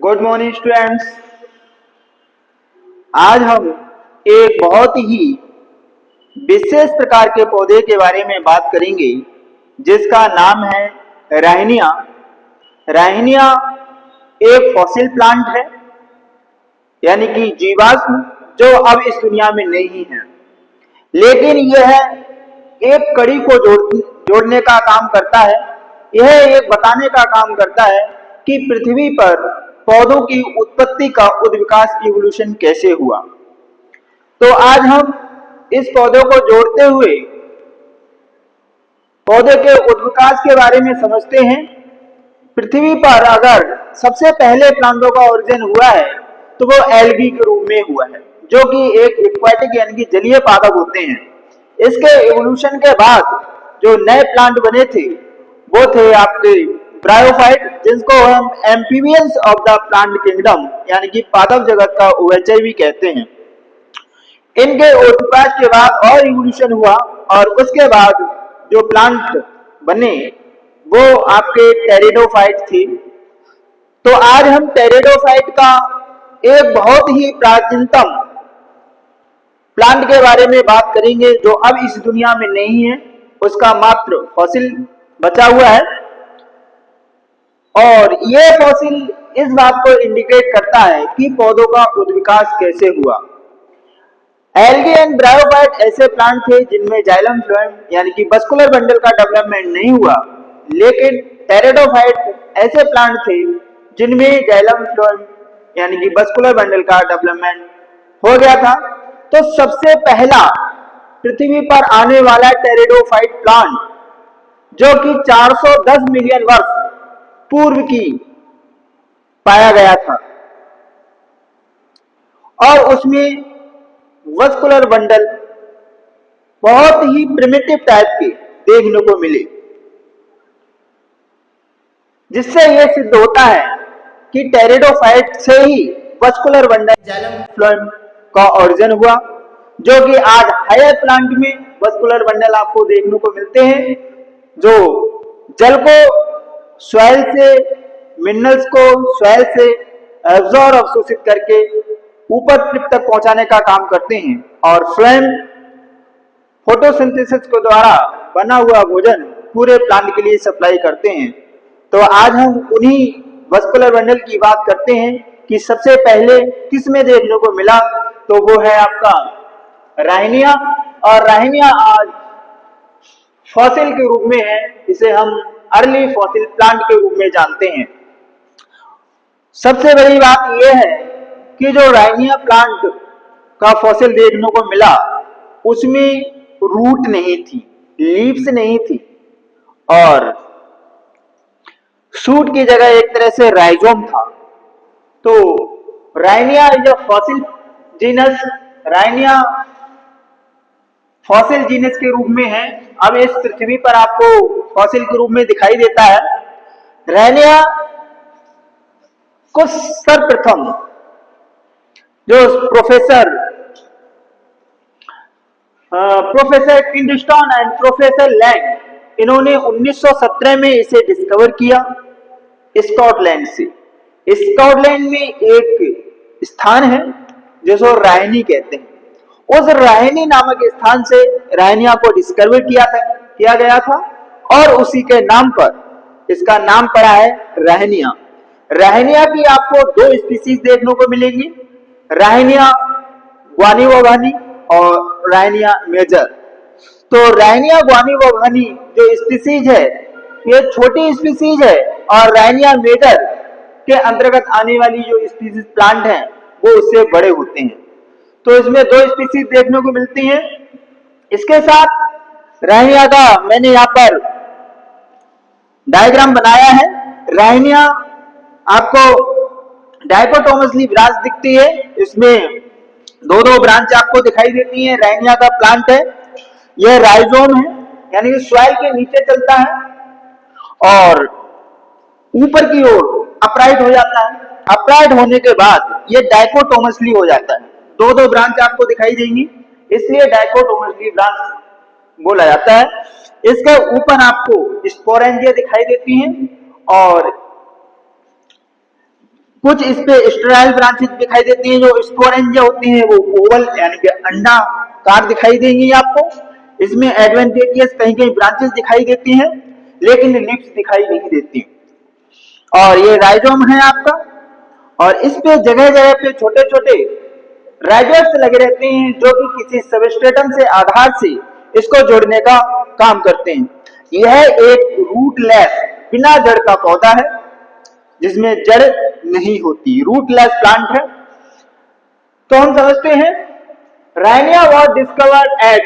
Good morning students. आज हम एक बहुत ही विशेष प्रकार के पौधे के बारे में बात करेंगे जिसका नाम है राहिनिया। राहिनिया एक फॉसिल प्लांट है, यानी कि जीवाश्म जो अब इस दुनिया में नहीं है, लेकिन यह एक कड़ी को जोड़ने का काम करता है। यह एक बताने का काम करता है कि पृथ्वी पर पौधों की उत्पत्ति का उद्विकास इवोल्यूशन कैसे हुआ। तो आज हम इस पौधों को जोड़ते हुए पौधे के उद्विकास के बारे में समझते हैं। पृथ्वी पर अगर सबसे पहले प्लांटों का ओरिजिन हुआ है तो वो एल्गी के रूप में हुआ है, जो कि एक एक्वाटिक यानी कि जलीय पादप होते हैं। इसके इवोल्यूशन के बाद जो नए प्लांट बने थे वो थे आपके ब्रायोफाइट, जिसको हम amphibians of the plant kingdom यानी कि पादप जगत का उभयचर भी कहते हैं। इनके उद्विकास के बाद और इवोल्यूशन हुआ और उसके बाद जो प्लांट बने वो आपके टेरिडोफाइट थे। तो आज हम टेरिडोफाइट का एक बहुत ही प्राचीनतम प्लांट के बारे में बात करेंगे जो अब इस दुनिया में नहीं है, उसका मात्र फॉसिल बचा हुआ है। और यह फॉसिल इस बात को इंडिकेट करता है कि पौधों का उद्विकास कैसे हुआ। एल्गी एंड ब्रायोफाइट ऐसे प्लांट थे जिनमें जाइलम फ्लोएम यानी कि बस्कुलर बंडल का डेवलपमेंट नहीं हुआ, लेकिन टेरिडोफाइट ऐसे प्लांट थे जिनमें जाइलम फ्लोएम यानी कि बस्कुलर बंडल का डेवलपमेंट हो गया था। तो सबसे पहला पृथ्वी पर आने वाला टेरिडोफाइट प्लांट जो कि 410 मिलियन वर्ष पूर्व की पाया गया था और उसमें वस्कुलर बंडल बहुत ही प्रिमिटिव टाइप के देखने को मिले, जिससे यह सिद्ध होता है कि टेरिडोफाइट से ही वस्कुलर बंडल जाइलम फ्लोएम का ओरिजिन हुआ, जो कि आज हायर प्लांट में वस्कुलर बंडल आपको देखने को मिलते हैं जो जल को सॉइल से, मिनरल्स को सॉइल से एब्जॉर्ब अवशोषित करके ऊपर टिप तक पहुंचाने का काम करते हैं और फ्लोएम फोटोसिंथेसिस के द्वारा बना हुआ भोजन पूरे प्लांट के लिए सप्लाई करते हैं। तो आज हम उन्हीं वस्कुलर बंडल की बात करते हैं कि सबसे पहले किस में देखने को मिला, तो वो है आपका राहिनिया। और राहिनिया आज फॉसिल के रूप में है, इसे हम अर्ली फॉसिल प्लांट के रूप में जानते हैं। सबसे बड़ी बात यह है कि जो राहिनिया प्लांट का फॉसिल देखने को मिला उसमें रूट नहीं थी, लीव्स नहीं थी और शूट की जगह एक तरह से राइजोम था। तो Rhynia is a fossil genus. Rhynia fossil genus के रूप में है, अब इस पृथ्वी पर आपको फॉसिल के रूप में दिखाई देता है। राहिनिया को सर्वप्रथम जो professor Kingston and professor Lang, इन्होंने 1917 में इसे डिस्कवर किया स्कॉटलैंड से। स्कॉटलैंड में एक स्थान है जिसको राहिनी कहते हैं, उस राहिनी नामक स्थान से राहिनिया को डिस्कवर किया गया था और उसी के नाम पर इसका नाम पड़ा है राहिनिया। राहिनिया की आपको दो स्पीसीज देखने को मिलेंगी, राहिनिया ग्वानिवोगानी और राहिनिया मेजर। तो राहिनिया ग्वानिवोगानी जो स्पीसीज है ये छोटी स्पीसीज है और राहिनिया मेजर के अंतर्गत आने वाली जो स्पीसीज प्लांट हैं वो उससे बड़े होते हैं। तो इसमें दो स्पीसीज देखने को मिलती हैं। इसके साथ राहिनिया का मैंने यहाँ पर डायग्राम बनाया है। राहिनिया आपको डाइकोटोमसली ब्रांच दिखती है, इसमें दो दो ब्रांच आपको दिखाई देती है। राहिनिया का प्लांट है, यह राइजोम है यानी कि सॉइल के नीचे चलता है और ऊपर की ओर अपराइट हो जाता है। अपराइट होने के बाद यह डाइकोटोमसली हो जाता है, दो दो ब्रांच आपको दिखाई देंगी, इसलिए डाइकोटोमसली ब्रांच बोला जाता है। इसके ऊपर आपको स्पोरेंजिया दिखाई देती हैं और कुछ इस पे स्टेराइल ब्रांचेस दिखाई देती हैं, जो स्पोरेंजिया होती हैं वो ओवल यानी कि अंडाकार दिखाई देंगी आपको। इसमें एडवेंटेजियस कहीं कहीं ब्रांचेस दिखाई देती हैं, लेकिन लिप्स दिखाई नहीं देती। और ये राइजोम है आपका, और इस पे जगह जगह पे छोटे छोटे राइजोम्स लगे रहते हैं, जो कि किसी सबस्ट्रेटम से आधार से इसको जोड़ने का काम करते हैं। यह एक रूटलेस बिना जड़ का पौधा है, जिसमें जड़ नहीं होती, रूटलेस प्लांट है। तो हम समझते हैं रायनिया वॉज डिस्कवर्ड एट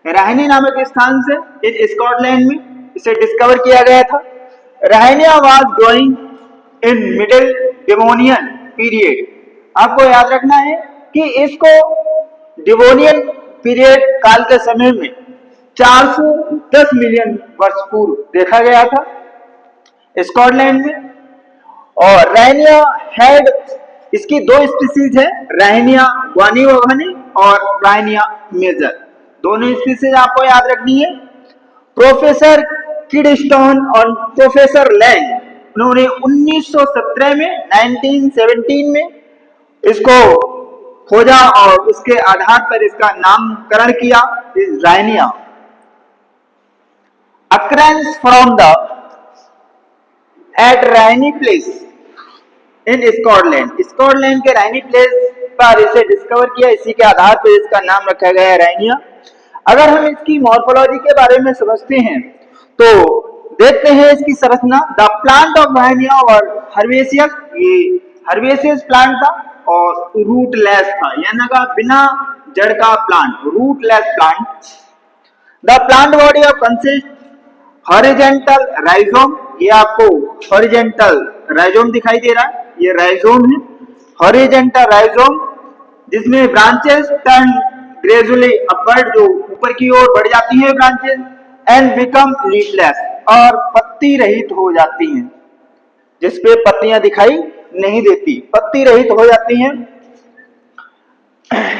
राहनी नामक स्थान से इन स्कॉटलैंड में इसे डिस्कवर किया गया था। Rhynia was growing in middle Devonian period. आपको याद रखना है कि इसको डिवोनियन पीरियड काल के समय में 410 मिलियन वर्ष पूर्व देखा गया था स्कॉटलैंड में। और रायनिया हैड, इसकी दो स्पीसीज है, रायनिया गुआनियोवानी और रायनिया मेजर, दोनों स्पीसीज आपको याद रखनी है। प्रोफेसर किडस्टोन और प्रोफेसर लैंग, उन्होंने 1917 में 1917 में इसको खोजा और उसके आधार पर इसका नामकरण किया Rhynia. Occurrence from the at Rhynie place in Scotland, Scotland के रायनी प्लेस पर इसे डिस्कवर किया, इसी के आधार पर इसका नाम रखा गया है रायनिया। अगर हम इसकी मॉर्फोलॉजी के बारे में समझते हैं तो देखते हैं इसकी संरचना। द प्लांट ऑफ रायनिया और हर्बेसियस, ये हर्बेसियस प्लांट था और रूटलेस था, यानी का बिना जड़ का plant, rootless plant. The plant body of consist horizontal rhizome, ये आपको हॉरिजेंटल राइजोम दिखाई दे रहा है, ये राइजोम है, हॉरिजेंटल राइजोम, जिसमें ब्रांचेस टर्न ग्रेजुअली अपवर्ड, जो ऊपर की ओर बढ़ जाती है ब्रांचेस, एंड बिकम लीफलेस, और पत्ती रहित हो जाती हैं, जिसपे पत्तियां दिखाई नहीं देती, पत्ती रहित हो जाती हैं।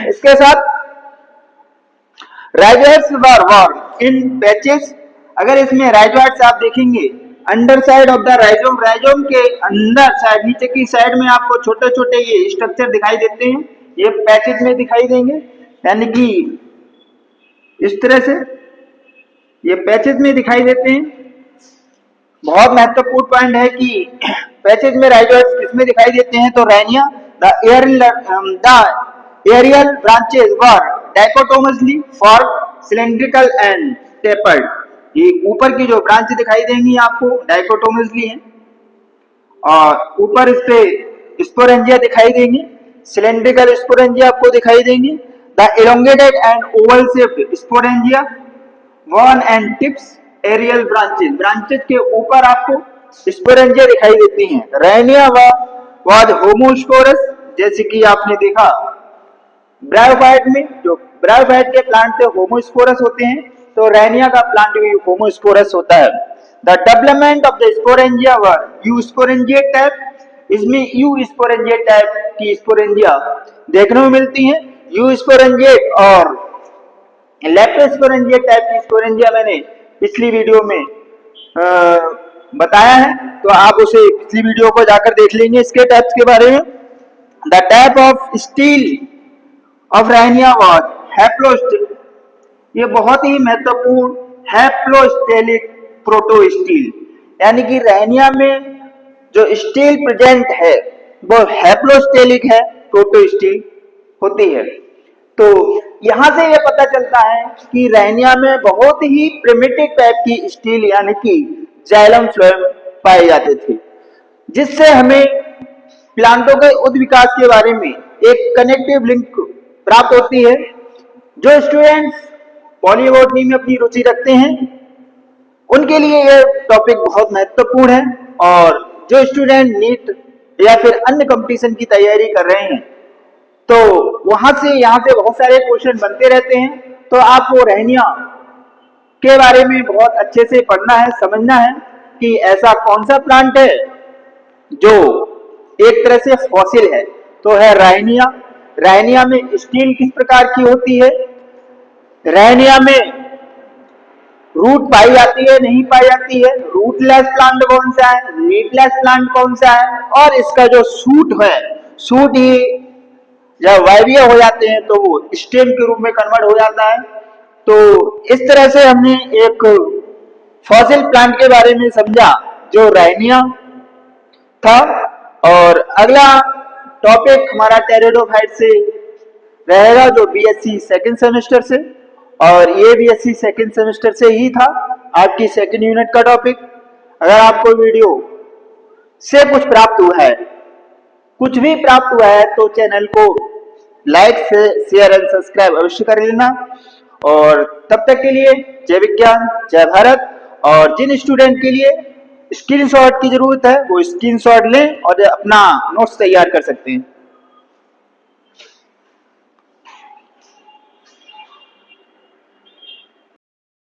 इसके साथ राइजोइड्स वर इन पैचेस, अगर इसमें राइजोइड्स आप देखेंगे under side of the rhizome, rhizome के अंदर साइड, नीचे की साइड में आपको छोटे छोटे ये स्ट्रक्चर दिखाई देते हैं, ये पैचेज में दिखाई देंगे, यानी कि इस तरह से ये पैचेज में दिखाई देते हैं। बहुत महत्वपूर्ण पॉइंट है कि पैचेज में राइजोइड्स किसमें दिखाई देते हैं, तो Rhynia. The aerial branches were dichotomously formed, cylindrical and tapered, ये ऊपर की जो ब्रांच दिखाई देंगी आपको डाइकोटोमसली है, और ऊपर इस पे स्पोरेंजिया दिखाई देंगी, सिलिंड्रिकल स्पोरेंजिया आपको दिखाई देंगी। The elongated and oval shaped sporangia one and tips aerial branches, branches के ऊपर आपको स्पोरेंजिया दिखाई देती हैं। रायनिया वाज होमोस्पोरस, जैसे कि आपने देखा ब्रायोफाइट में, जो ब्रायोफाइट के प्लांट थे होमोस्पोरस होते हैं, तो रायनिया का प्लांट भी होमोस्पोरस होता है। The development of the sporangia were you sporangiate type, इसमें यू स्पोरेंजिएट टाइप की स्पोरेंजिया देखने में मिलती हैं। यू स्पोरेंजिएट और लेप्टोस्पोरेंजिएट टाइप की स्पोरेंजिया मैंने पिछली वीडियो में बताया है, तो आप उसे पिछली वीडियो को जाकर देख लेंगे इसके टाइप्स के बारे में। The type of stele of Rhynia was haplostele, ये बहुत ही महत्वपूर्ण हैप्लोस्टेलिक प्रोटोस्टील, यानी कि रायनिया में जो स्टील प्रेजेंट है वो हैप्लोस्टेलिक है, प्रोटोस्टील होती है। तो यहां से ये पता चलता है कि रायनिया में बहुत ही प्रिमिटिव टाइप की स्टील यानी कि जाइलम फ्लोएम पाए जाते थे, जिससे हमें प्लांटों के उद्ध विकास के बारे में एक कनेक्टिव लिंक प्राप्त होती है। जो स्टूडेंट्स पॉलीबॉटनी में अपनी रुचि रखते हैं उनके लिए यह टॉपिक बहुत महत्वपूर्ण है, और जो स्टूडेंट नीट या फिर अन्य कंपटीशन की तैयारी कर रहे हैं तो वहां से यहाँ से बहुत सारे क्वेश्चन बनते रहते हैं, तो आपको रायनिया के बारे में बहुत अच्छे से पढ़ना है, समझना है कि ऐसा कौन सा प्लांट है जो एक तरह से फॉसिल है, तो है रायनिया। रायनिया में स्टील किस प्रकार की होती है, रायनिया में रूट पाई जाती है नहीं पाई जाती है, रूटलेस प्लांट कौन सा है, लीफलेस प्लांट कौन सा है, और इसका जो सूट है, सूट ही जब वायवीय हो जाते हैं तो वो स्टेम के रूप में कन्वर्ट हो जाता है। तो इस तरह से हमने एक फॉसिल प्लांट के बारे में समझा जो राइनिया था। और अगला टॉपिक हमारा टेरिडोफाइट से रहेगा जो बीएससी सेकंड सेमेस्टर से, और ये बीएससी सेकंड सेमेस्टर से ही था आपकी सेकंड यूनिट का टॉपिक। अगर आपको वीडियो से कुछ प्राप्त हुआ है, कुछ भी प्राप्त हुआ है, तो चैनल को लाइक से शेयर एंड सब्सक्राइब अवश्य कर लेना। और तब तक के लिए जय विज्ञान जय भारत। और जिन स्टूडेंट के लिए स्क्रीनशॉट की जरूरत है वो स्क्रीनशॉट लें और अपना नोट्स तैयार कर सकते हैं।